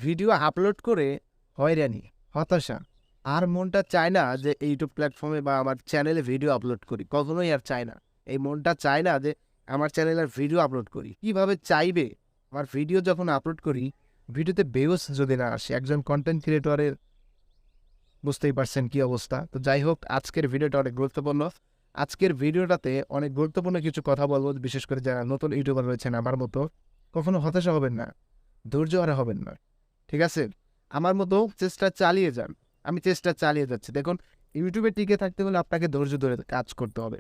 Video upload করে হয়রানি, হতাশা, আর মনটা চায় না যে ইউটিউব প্ল্যাটফর্মে বা আমার চ্যানেলে ভিডিও আপলোড করি। কখনোই আর চায় না। এই মনটা চায় না যে আমার চ্যানেলে আর ভিডিও আপলোড করি। কিভাবে চাইবে? আমার ভিডিও যখন আপলোড করি, ভিডিওতে ভিউজ যদি না আসে, একজন কনটেন্ট ক্রিয়েটরের বুঝতেই পারছেন কি অবস্থা। তো যাই হোক, আজকের ভিডিওটা অনেক গুরুত্বপূর্ণ। আজকের ভিডিওটাতে অনেক গুরুত্বপূর্ণ কিছু কথা বলবো, বিশেষ করে যারা নতুন ইউটিউবার রয়েছেন আমার মতো। কখনো হতাশা হবেন না, ধৈর্য হারা হবেন না। ঠিক আছে? আমার মতো চেষ্টা চালিয়ে যান। আমি চেষ্টা চালিয়ে যাচ্ছি। দেখুন, ইউটিউবে টিকে থাকতে হলে আপনাকে ধৈর্য ধরে কাজ করতে হবে।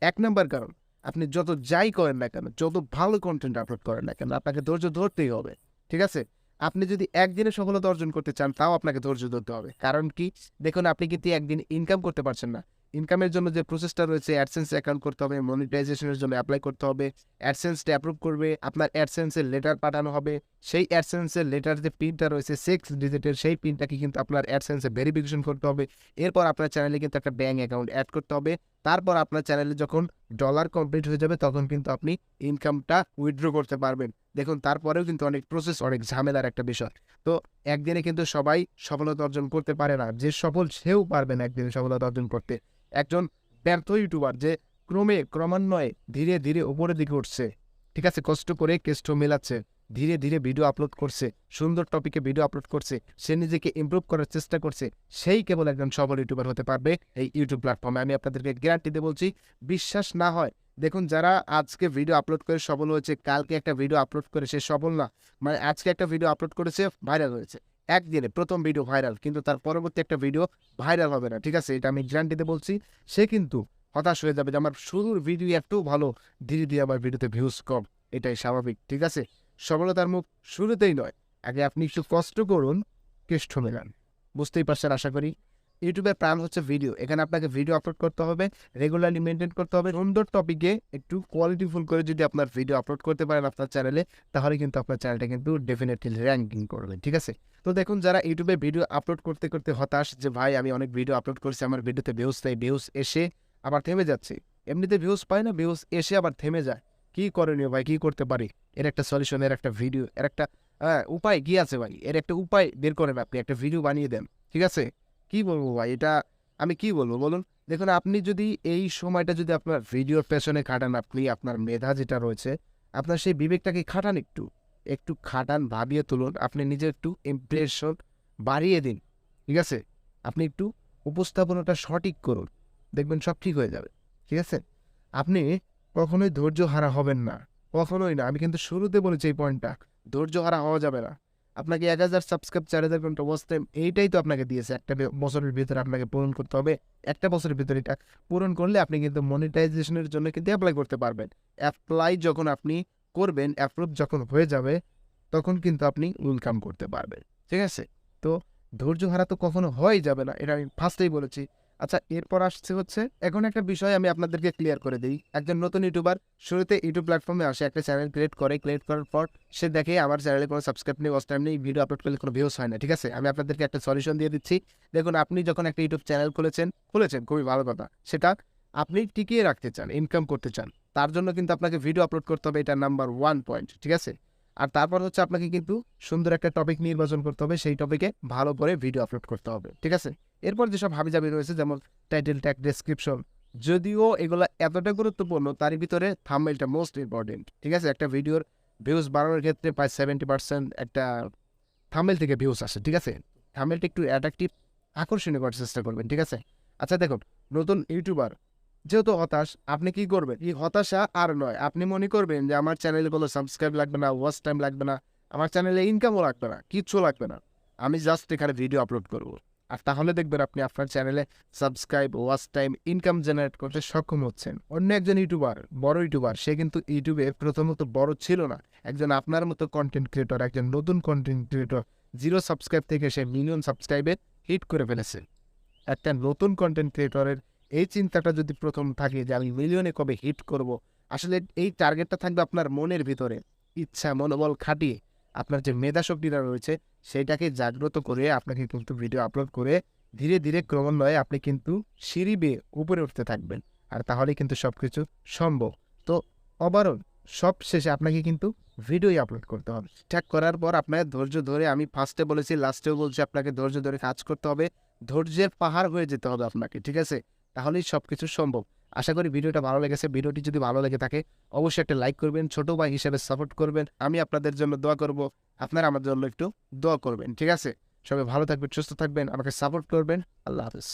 ১ নাম্বার কারণ, আপনি যত যাই করেন না কেন, যত ভালো কনটেন্ট আপলোড করেন না কেন, আপনাকে ধৈর্য ধরতেই হবে। ঠিক আছে? আপনি যদি একদিনে সফলতা অর্জন করতে চান, তাও আপনাকে ধৈর্য ধরতে হবে। কারণ কি? দেখুন, আপনি কিন্তু একদিন ইনকাম করতে পারছেন না। ইনকামের জন্য যে প্রসেসটা রয়েছে, AdSense অ্যাকাউন্ট করতে হবে, মনিটাইজেশনের জন্য এপ্লাই করতে হবে। AdSense-টা অ্যাপ্রুভ করবে, আপনার AdSense-এর লেটার পাঠানো হবে। সেই AdSense-এর লেটার যে পিনটা রয়েছে 6 ডিজিটের, সেই পিনটাকে কিন্তু আপনার AdSense-এ ভেরিফিকেশন করতে হবে। এরপর আপনার চ্যানেলে কিন্তু একটা ব্যাংক অ্যাকাউন্ট এড করতে হবে। তারপর আপনার চ্যানেলে যখন ডলার কমপ্লিট হয়ে যাবে, তখন কিন্তু আপনি ইনকামটা উইথড্র করতে পারবেন। দেখুন, তারপরেও কিন্তু অনেক প্রসেস, অনেক ঝামেলার একটা বিষয়। তো একদিনে কিন্তু সবাই সফলতা অর্জন করতে পারে না। যে সফল, সেও পারবে না একদিনে সফলতা অর্জন করতে। একজন ব্যর্থ ইউটিউবার যে ক্রমান্বয়ে ধীরে ধীরে উপরের দিকে উঠছে, ঠিক আছে, কষ্ট করে কেষ্ট মেলাচ্ছে, ধীরে ধীরে ভিডিও আপলোড করছে, সুন্দর টপিকে ভিডিও আপলোড করছে, সে নিজেকে ইমপ্রুভ করার চেষ্টা করছে, সেই কেবল একজন সফল ইউটিউবার হতে পারবে এই ইউটিউব প্ল্যাটফর্মে। আমি আপনাদেরকে গ্যারান্টি দিয়ে বলছি। বিশ্বাস না হয়, দেখুন, যারা আজকে ভিডিও আপলোড করে সফল হয়েছে, কালকে একটা ভিডিও আপলোড করে সে সফল না। মানে আজকে একটা ভিডিও আপলোড করেছে, ভাইরাল হয়েছে, একদিনে প্রথম ভিডিও ভাইরাল, কিন্তু তার পরবর্তী একটা ভিডিও ভাইরাল হবে না। ঠিক আছে? এটা আমি গ্যারান্টিতে বলছি। সে কিন্তু হতাশ হয়ে যাবে যে আমার শুরুর ভিডিও এত ভালো, ধীরে ধীরে আমার ভিডিওতে ভিউজ কম। এটাই স্বাভাবিক। ঠিক আছে? সফলতার মুখ শুরুতেই নয়, আগে আপনি একটু কষ্ট করুন, কেষ্ট মেলান। বুঝতেই পারছেন আশা করি। ইউটিউবের প্রাণ হচ্ছে ভিডিও। এখানে আপনাকে ভিডিও আপলোড করতে হবে, রেগুলারলি মেনটেন করতে হবে। সুন্দর টপিকে একটু কোয়ালিটিফুল করে যদি আপনার ভিডিও আপলোড করতে পারেন আপনার চ্যানেলে, তাহলে কিন্তু আপনার চ্যানেলটা কিন্তু ডেফিনেটলি র্যাঙ্কিং করবে। ঠিক আছে? তো দেখুন, যারা ইউটিউবে ভিডিও আপলোড করতে করতে হতাশ যে ভাই আমি অনেক ভিডিও আপলোড করছি, আমার ভিডিওতে ভিউজ নেই, ভিউজ এসে আবার থেমে যাচ্ছে। এমনিতে ভিউজ পায় না, ভিউজ এসে আবার থেমে যায়। কি করণীয় ভাই? কি করতে পারি? এর একটা সলিউশন, এর একটা ভিডিও, এর একটা উপায় কি আছে ভাই? এর একটা উপায় বের করেন, আপনি একটা ভিডিও বানিয়ে দেন। ঠিক আছে? কি বলবো ভাই? এটা আমি কি বলবো বলুন? দেখুন, আপনি যদি এই সময়টা যদি আপনার ভিডিওর পেছনে খাটান, আপনি আপনার মেধা যেটা রয়েছে, আপনার সেই বিবেকটাকে খাটান একটু। একটু খাটান, ভাবিয়ে তুলুন। আপনি নিজে একটু ইমপ্রেশন বাড়িয়ে দিন। ঠিক আছে? আপনি একটু উপস্থাপনাটা সঠিক করুন। দেখবেন সব ঠিক হয়ে যাবে। ঠিক আছে? আপনি কখনোই ধৈর্য হারা হবেন না। কখনোই না। আমি কিন্তু শুরুতে বলেছি এই পয়েন্টটা। ধৈর্য হারা হওয়া যাবে না। আপনাকে ১,০০০ সাবস্ক্রাইব, ৪,০০০ ঘন্টা ওয়াচ টাইম, এইটাই তো আপনাকে দিয়েছে। একটা বছরের ভিতরে আপনাকে পূরণ করতে হবে। একটা বছরের ভিতরে এটা পূরণ করলে আপনি কিন্তু মনিটাইজেশনের জন্য কিন্তু এপ্লাই করতে পারবেন। এপ্লাই যখন আপনি করবেন, অ্যাপ্রুভ যখন হয়ে যাবে, তখন কিন্তু আপনি ইনকাম করতে পারবেন। ঠিক আছে? তো ধৈর্য হারা তো কখনো হওয়াই যাবে না। এটা আমি ফার্স্টেই বলেছি। আচ্ছা, এরপর আসছে হচ্ছে, এখন একটা বিষয় আমি আপনাদেরকে ক্লিয়ার করে দেই। একজন নতুন ইউটিউবার শুরুতে ইউটিউব প্ল্যাটফর্মে আসে, একটা চ্যানেল ক্রিয়েট করে। ক্রিয়েট করার পর সে দেখে আমার চ্যানেলে কোনো সাবস্ক্রাইব নেই, ওয়াচ টাইম নেই, ভিডিও আপলোড করলে কোনো ভিউজ হয় না। ঠিক আছে? আমি আপনাদেরকে একটা সলিউশন দিয়ে দিচ্ছি। দেখুন, আপনি যখন একটা ইউটিউব চ্যানেল খুলেছেন, খুবই ভালো কথা। সেটা আপনি টিকিয়ে রাখতে চান, ইনকাম করতে চান। তার জন্য কিন্তু আপনাকে ভিডিও আপলোড করতে হবে, এটা নাম্বার 1 পয়েন্ট। ঠিক আছে? আর তারপর হচ্ছে আপনাকে কিন্তু সুন্দর একটা টপিক নির্বাচন করতে হবে, সেই টপিকে ভালো করে ভিডিও আপলোড করতে হবে। ঠিক আছে? এরপর যেসব হাবিজাবি রয়েছে, যেমন টাইটেল ট্যাগ, ডেসক্রিপশন, যদিও এগুলা এতটা গুরুত্বপূর্ণ, তার ভিতরে থাম্বনেইলটা মোস্ট ইম্পর্টেন্ট। ঠিক আছে? একটা ভিডিওর ভিউজ বাড়ানোর ক্ষেত্রে প্রায় 70% একটা থাম্বনেইল থেকে ভিউজ আসে। ঠিক আছে? থাম্বনেইলটা একটু অ্যাট্রাকটিভ, আকর্ষণীয় করার চেষ্টা করবেন। ঠিক আছে? আচ্ছা দেখুন, নতুন ইউটিউবার যেহেতু হতাশ, আপনি কি করবেন? এই হতাশা আর নয়। আপনি মনে করবেন যে আমার চ্যানেলে কোনো সাবস্ক্রাইব লাগবে না, ওয়াচ টাইম লাগবে না, আমার চ্যানেলে ইনকামও লাগবে না, কিচ্ছু লাগবে না। আমি জাস্ট এখানে ভিডিও আপলোড করব। আর তাহলে দেখবেন আপনি আপনার চ্যানেলে subscribe, watch time, income generate করতে সক্ষম হচ্ছেন। অন্য একজন ইউটিউবার, বড় ইউটিউবার, সে কিন্তু ইউটিউবে প্রথমত বড় ছিল না। একজন আপনার মতো কন্টেন্ট ক্রিয়েটর, একজন নতুন কন্টেন্ট ক্রিয়েটর, 0 সাবস্ক্রাইব থেকে সে মিলিয়ন সাবস্ক্রাইবে হিট করে ফেলেছে। একটা নতুন কন্টেন্ট ক্রিয়েটরের এই চিন্তাটা যদি প্রথম থাকে যে আমি মিলিয়নে কবে হিট করব, আসলে এই টার্গেটটা থাকবে আপনার মনের ভিতরে। ইচ্ছা, মনোবল খাটিয়ে আপনার যে মেধা শক্তিটা রয়েছে, সেটাকে জাগ্রত করে আপনাকে কিন্তু ভিডিও আপলোড করে ধীরে ধীরে ক্রমান্বয়ে আপনি কিন্তু সিঁড়ি বেয়ে উপরে উঠতে থাকবেন। আর তাহলে কিন্তু সবকিছু সম্ভব। তো ওভারঅল সব শেষে আপনাকে কিন্তু ভিডিওই আপলোড করতে হবে। ঠিকঠাক করার পর আপনার ধৈর্য ধরে আমি ফার্স্টে বলেছি, লাস্টেও বলছি আপনাকে ধৈর্য ধরে কাজ করতে হবে। ধৈর্যের পাহাড় হয়ে যেতে হবে আপনাকে, ঠিক আছে? তাহলেই সবকিছু সম্ভব। আশা করি ভিডিওটা ভালো লেগেছে। ভিডিওটি যদি ভালো লেগে থাকে অবশ্যই একটা লাইক করবেন, ছোট ভাই হিসেবে সাপোর্ট করবেন। আমি আপনাদের জন্য দোয়া করব, আপনারা আমার জন্য একটু দোয়া করবেন, ঠিক আছে? সবাই ভালো থাকবেন, সুস্থ থাকবেন, আমাকে সাপোর্ট করবেন। আল্লাহ হাফেজ।